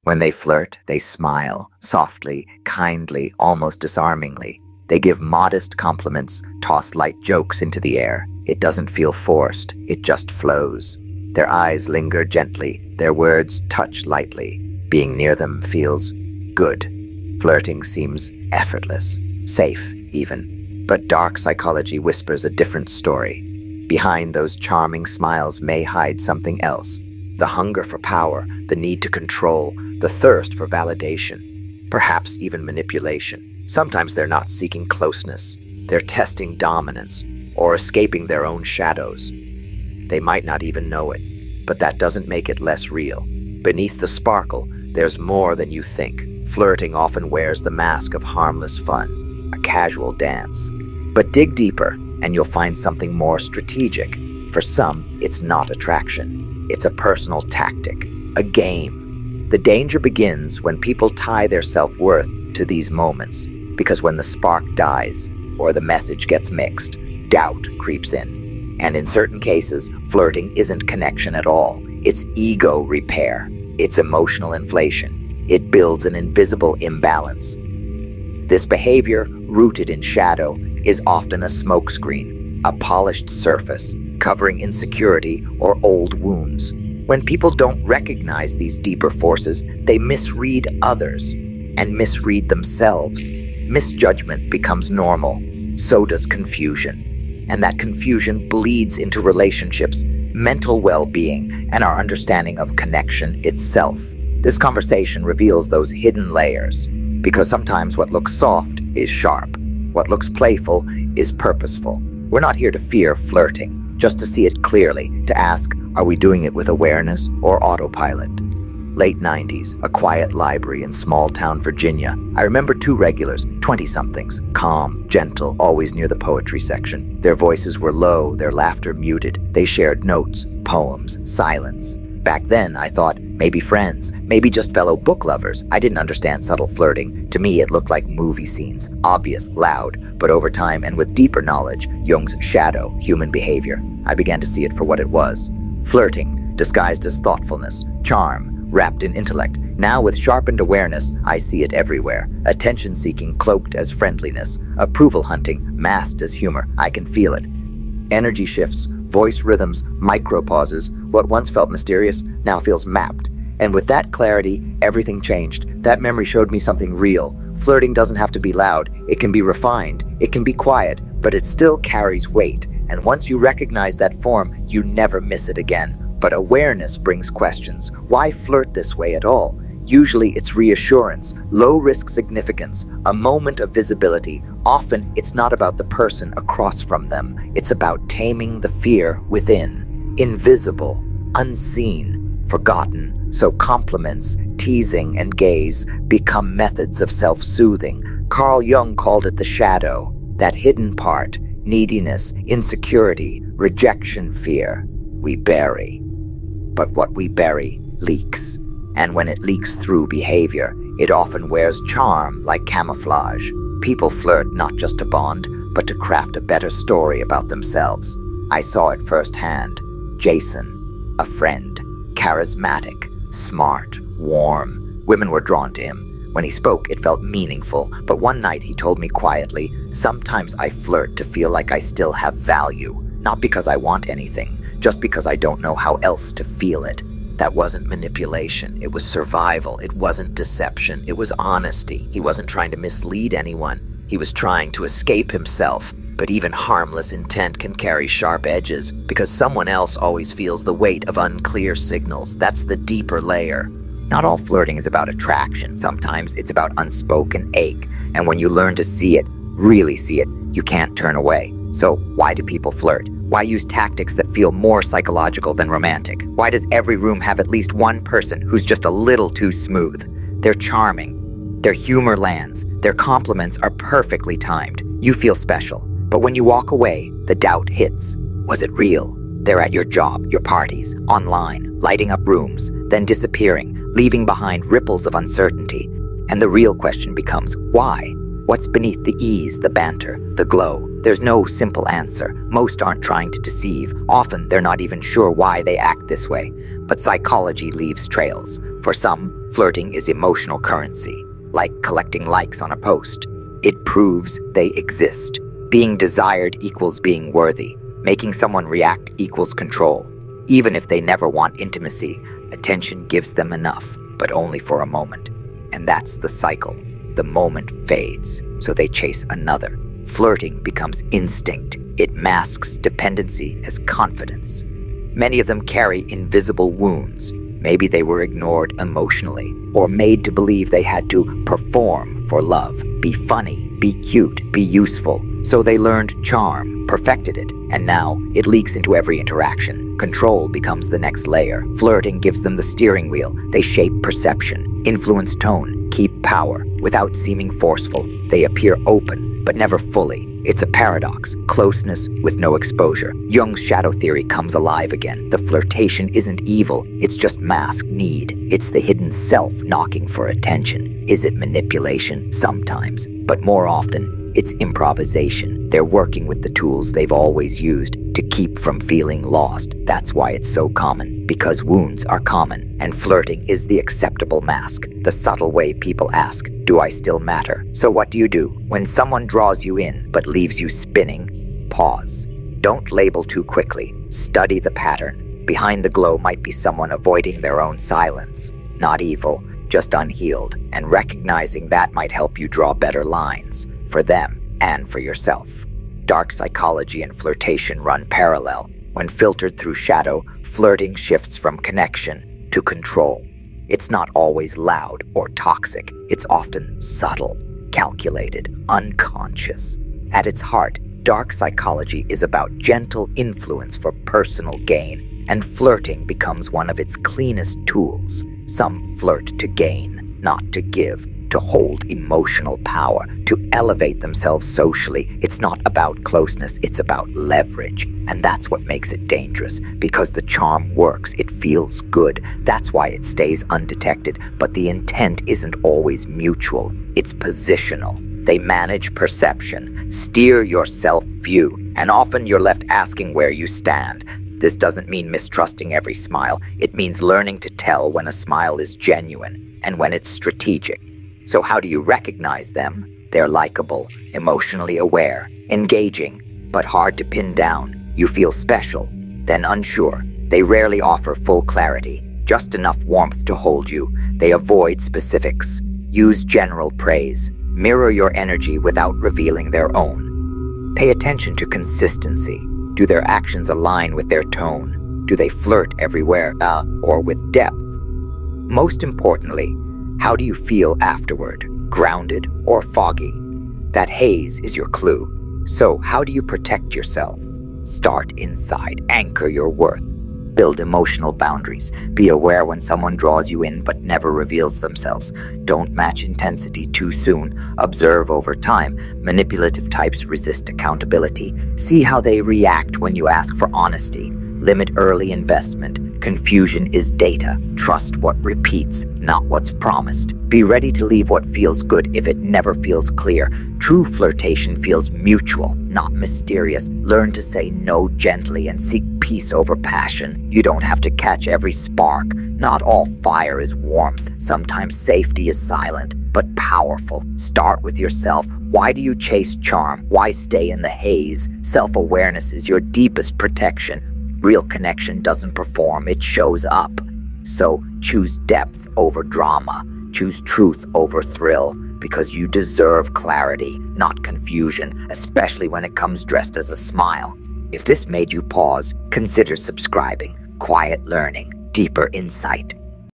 When they flirt, they smile, softly, kindly, almost disarmingly. They give modest compliments, toss light jokes into the air. It doesn't feel forced, it just flows. Their eyes linger gently, their words touch lightly. Being near them feels good. Flirting seems effortless, safe even. But dark psychology whispers a different story. Behind those charming smiles may hide something else. The hunger for power, the need to control, the thirst for validation, perhaps even manipulation. Sometimes they're not seeking closeness, they're testing dominance or escaping their own shadows. They might not even know it, but that doesn't make it less real. Beneath the sparkle, there's more than you think. Flirting often wears the mask of harmless fun, a casual dance. But dig deeper, and you'll find something more strategic. For some, it's not attraction. It's a personal tactic, a game. The danger begins when people tie their self-worth to these moments, because when the spark dies, or the message gets mixed, doubt creeps in. And in certain cases, flirting isn't connection at all. It's ego repair. It's emotional inflation. It builds an invisible imbalance. This behavior, rooted in shadow, is often a smokescreen, a polished surface, covering insecurity or old wounds. When people don't recognize these deeper forces, they misread others and misread themselves. Misjudgment becomes normal. So does confusion. And that confusion bleeds into relationships, mental well-being, and our understanding of connection itself. This conversation reveals those hidden layers, because sometimes what looks soft is sharp. What looks playful is purposeful. We're not here to fear flirting, just to see it clearly, to ask, are we doing it with awareness or autopilot? Late 90s, a quiet library in small-town Virginia. I remember two regulars, 20-somethings, calm, gentle, always near the poetry section. Their voices were low, their laughter muted. They shared notes, poems, silence. Back then, I thought, maybe friends, maybe just fellow book lovers. I didn't understand subtle flirting. To me, it looked like movie scenes, obvious, loud, but over time and with deeper knowledge, Jung's shadow, human behavior, I began to see it for what it was. Flirting, disguised as thoughtfulness, charm, wrapped in intellect. Now with sharpened awareness, I see it everywhere. Attention-seeking cloaked as friendliness, approval hunting masked as humor. I can feel it. Energy shifts, voice rhythms, micro-pauses. What once felt mysterious now feels mapped. And with that clarity, everything changed. That memory showed me something real. Flirting doesn't have to be loud. It can be refined. It can be quiet, but it still carries weight. And once you recognize that form, you never miss it again. But awareness brings questions. Why flirt this way at all? Usually it's reassurance, low-risk significance, a moment of visibility. Often it's not about the person across from them. It's about taming the fear within. Invisible, unseen, forgotten. So compliments, teasing, and gaze become methods of self-soothing. Carl Jung called it the shadow, that hidden part, neediness, insecurity, rejection, fear. We bury. But what we bury leaks. And when it leaks through behavior, it often wears charm like camouflage. People flirt not just to bond, but to craft a better story about themselves. I saw it firsthand. Jason, a friend, charismatic, smart, warm. Women were drawn to him. When he spoke, it felt meaningful, but one night he told me quietly, sometimes I flirt to feel like I still have value, not because I want anything, just because I don't know how else to feel it. That wasn't manipulation. It was survival. It wasn't deception. It was honesty. He wasn't trying to mislead anyone. He was trying to escape himself. But even harmless intent can carry sharp edges because someone else always feels the weight of unclear signals. That's the deeper layer. Not all flirting is about attraction. Sometimes it's about unspoken ache. And when you learn to see it, really see it, you can't turn away. So why do people flirt? Why use tactics that feel more psychological than romantic? Why does every room have at least one person who's just a little too smooth? They're charming. Their humor lands. Their compliments are perfectly timed. You feel special. But when you walk away, the doubt hits. Was it real? They're at your job, your parties, online, lighting up rooms, then disappearing, leaving behind ripples of uncertainty. And the real question becomes, why? What's beneath the ease, the banter, the glow? There's no simple answer. Most aren't trying to deceive. Often they're not even sure why they act this way. But psychology leaves trails. For some, Flirting is emotional currency, like collecting likes on a post. It proves they exist. Being desired equals being worthy. Making someone react equals control. Even if they never want intimacy, attention gives them enough, but only for a moment. And that's the cycle. The moment fades, so they chase another. Flirting becomes instinct. It masks dependency as confidence. Many of them carry invisible wounds. Maybe they were ignored emotionally, or made to believe they had to perform for love, be funny, be cute, be useful. So they learned charm, perfected it, and now it leaks into every interaction. Control becomes the next layer. Flirting gives them the steering wheel. They shape perception, influence tone, keep power. Without seeming forceful, they appear open, but never fully. It's a paradox, closeness with no exposure. Jung's shadow theory comes alive again. The flirtation isn't evil, it's just masked need. It's the hidden self knocking for attention. Is it manipulation? Sometimes, but more often, it's improvisation. They're working with the tools they've always used to keep from feeling lost. That's why it's so common, because wounds are common, and flirting is the acceptable mask, the subtle way people ask, do I still matter? So what do? When someone draws you in but leaves you spinning, pause. Don't label too quickly. Study the pattern. Behind the glow might be someone avoiding their own silence. Not evil, just unhealed, and recognizing that might help you draw better lines, for them and for yourself. Dark psychology and flirtation run parallel. When filtered through shadow, flirting shifts from connection to control. It's not always loud or toxic. It's often subtle, calculated, unconscious. At its heart, dark psychology is about gentle influence for personal gain, and flirting becomes one of its cleanest tools. Some flirt to gain, not to give, to hold emotional power, to elevate themselves socially. It's not about closeness, it's about leverage. And that's what makes it dangerous, because the charm works, it feels good. That's why it stays undetected, but the intent isn't always mutual. It's positional. They manage perception, steer your self-view, and often you're left asking where you stand. This doesn't mean mistrusting every smile. It means learning to tell when a smile is genuine and when it's strategic. So how do you recognize them? They're likable, emotionally aware, engaging, but hard to pin down. You feel special, then unsure. They rarely offer full clarity, just enough warmth to hold you. They avoid specifics, use general praise, mirror your energy without revealing their own. Pay attention to consistency. Do their actions align with their tone? Do they flirt everywhere, or with depth? Most importantly, how do you feel afterward? Grounded or foggy? That haze is your clue. So how do you protect yourself? Start inside. Anchor your worth. Build emotional boundaries. Be aware when someone draws you in but never reveals themselves. Don't match intensity too soon. Observe over time. Manipulative types resist accountability. See how they react when you ask for honesty. Limit early investment. Confusion is data. Trust what repeats, not what's promised. Be ready to leave what feels good if it never feels clear. True flirtation feels mutual, not mysterious. Learn to say no gently and seek peace over passion. You don't have to catch every spark. Not all fire is warmth. Sometimes safety is silent, but powerful. Start with yourself. Why do you chase charm? Why stay in the haze? Self-awareness is your deepest protection. Real connection doesn't perform, it shows up. So choose depth over drama. Choose truth over thrill, because you deserve clarity, not confusion, especially when it comes dressed as a smile. If this made you pause, consider subscribing. Quiet learning, deeper insight.